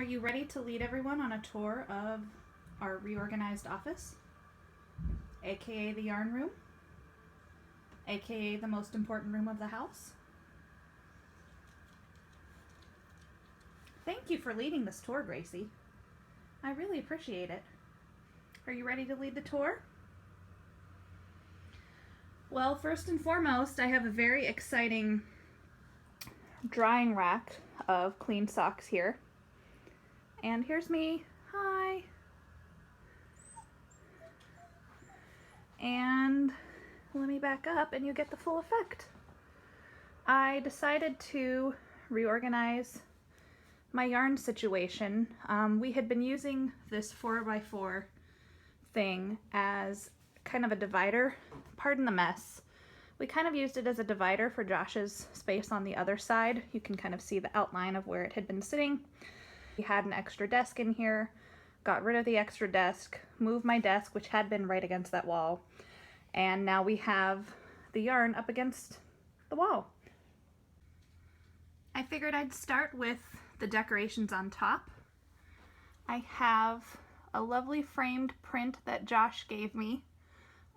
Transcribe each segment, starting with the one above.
Are you ready to lead everyone on a tour of our reorganized office, aka the yarn room, aka the most important room of the house? Thank you for leading this tour, Gracie. I really appreciate it. Are you ready to lead the tour? Well, first and foremost, I have a very exciting drying rack of clean socks here. And here's me. Hi. And let me back up and you get the full effect. I decided to reorganize my yarn situation. We had been using this 4x4 thing as kind of a divider. Pardon the mess. We kind of used it as a divider for Josh's space on the other side. You can kind of see the outline of where it had been sitting. We had an extra desk in here, got rid of the extra desk, moved my desk, which had been right against that wall, and now we have the yarn up against the wall. I figured I'd start with the decorations on top. I have a lovely framed print that Josh gave me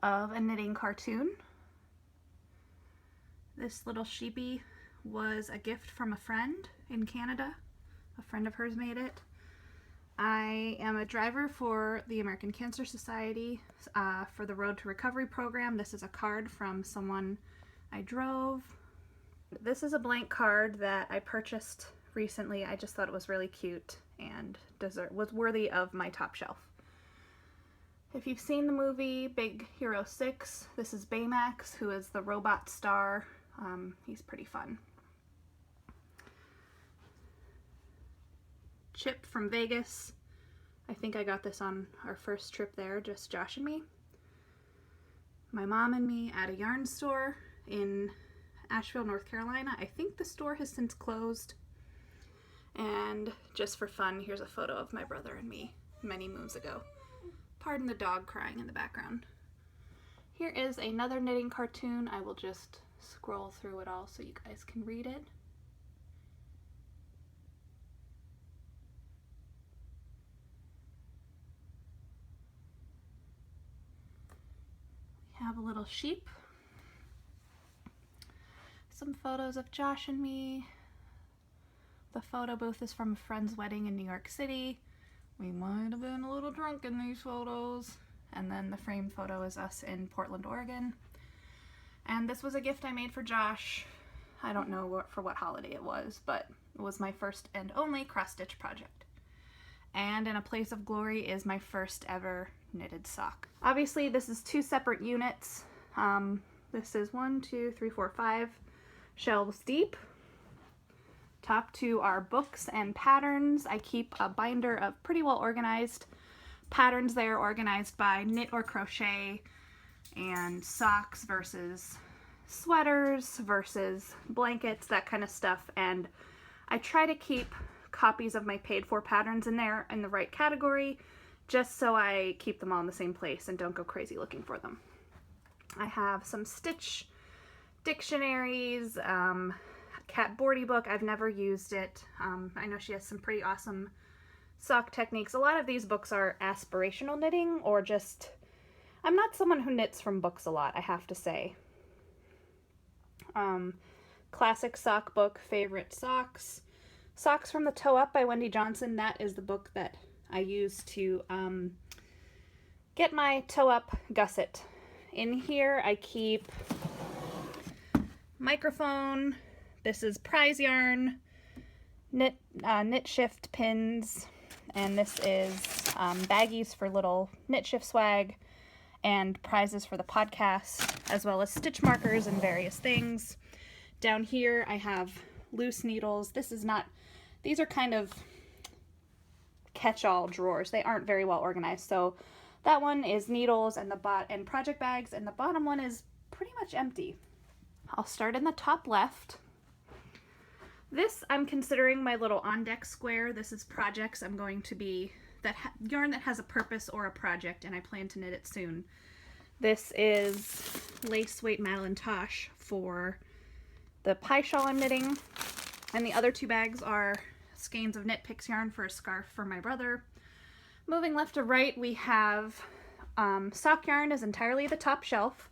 of a knitting cartoon. This little sheepy was a gift from a friend in Canada. A friend of hers made it. I am a driver for the American Cancer Society for the Road to Recovery program. This is a card from someone I drove. This is a blank card that I purchased recently. I just thought it was really cute and was worthy of my top shelf. If you've seen the movie Big Hero 6, this is Baymax, who is the robot star. He's pretty fun. Chip from Vegas. I think I got this on our first trip there, just Josh and me. My mom and me at a yarn store in Asheville, North Carolina. I think the store has since closed. And just for fun, here's a photo of my brother and me many moons ago. Pardon the dog crying in the background. Here is another knitting cartoon. I will just scroll through it all so you guys can read it. We have a little sheep. Some photos of Josh and me. The photo booth is from a friend's wedding in New York City. We might have been a little drunk in these photos. And then the framed photo is us in Portland, Oregon. And this was a gift I made for Josh. I don't know for what holiday it was, but it was my first and only cross-stitch project. And in a place of glory is my first ever knitted sock. Obviously, this is two separate units. This is 5 shelves deep. Top two are books and patterns. I keep a binder of pretty well organized patterns there, organized by knit or crochet, and socks versus sweaters versus blankets, that kind of stuff. And I try to keep copies of my paid for patterns in there in the right category, just so I keep them all in the same place and don't go crazy looking for them. I have some Stitch dictionaries, Cat Bordy book. I've never used it. I know she has some pretty awesome sock techniques. A lot of these books are aspirational knitting, or just, I'm not someone who knits from books a lot, I have to say. Classic sock book, Favorite Socks. Socks from the Toe Up by Wendy Johnson. That is the book that I use to get my toe up gusset. In here I keep microphone. This is prize yarn, knit shift pins, and this is baggies for little knit shift swag, and prizes for the podcast, as well as stitch markers and various things. Down here I have loose needles. These are kind of catch-all drawers. They aren't very well organized. So that one is needles and and project bags, and the bottom one is pretty much empty. I'll start in the top left. This I'm considering my little on-deck square. This is projects I'm going to be, yarn that has a purpose or a project, and I plan to knit it soon. This is lace weight Malintosh for the pie shawl I'm knitting, and the other two bags are skeins of Knit Picks yarn for a scarf for my brother. Moving left to right, we have sock yarn is entirely the top shelf.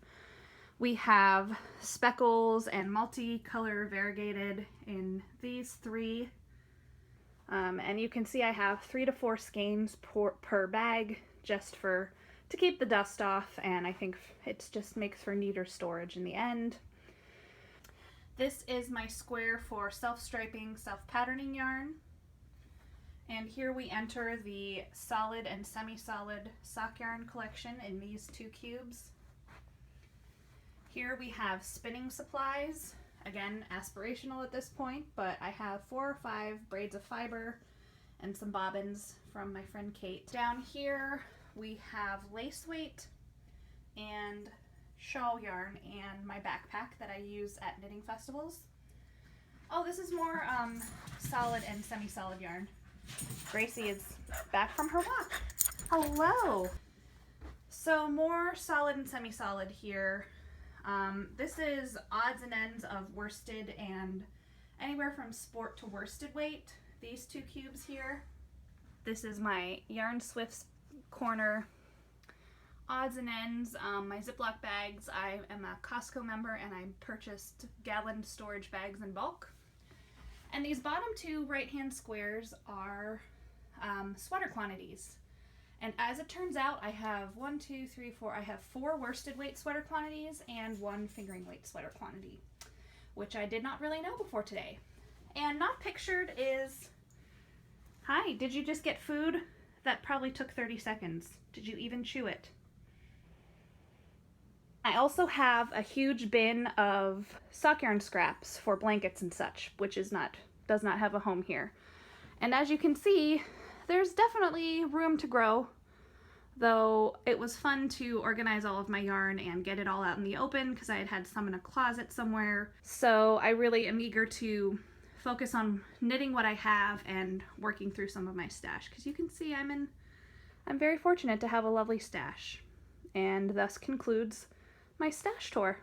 We have speckles and multicolor variegated in these three. And you can see I have 3 to 4 skeins per bag just to keep the dust off, and I think it just makes for neater storage in the end. This is my square for self-striping, self-patterning yarn. And here we enter the solid and semi-solid sock yarn collection in these 2 cubes. Here we have spinning supplies. Again, aspirational at this point, but I have 4 or 5 braids of fiber and some bobbins from my friend Kate. Down here we have lace weight and shawl yarn and my backpack that I use at knitting festivals. Oh, this is more solid and semi-solid yarn. Gracie is back from her walk. Hello! So more solid and semi-solid here. This is odds and ends of worsted and anywhere from sport to worsted weight. These 2 cubes here. This is my Yarn Swifts corner odds and ends. My Ziploc bags, I am a Costco member and I purchased gallon storage bags in bulk. And these bottom 2 right-hand squares are sweater quantities. And as it turns out, I have 4 worsted weight sweater quantities and 1 fingering weight sweater quantity, which I did not really know before today. And not pictured is, hi, did you just get food? That probably took 30 seconds. Did you even chew it? I also have a huge bin of sock yarn scraps for blankets and such, which does not have a home here. And as you can see, there's definitely room to grow, though it was fun to organize all of my yarn and get it all out in the open because I had some in a closet somewhere. So I really am eager to focus on knitting what I have and working through some of my stash, because you can see I'm very fortunate to have a lovely stash. And thus concludes my stash tour.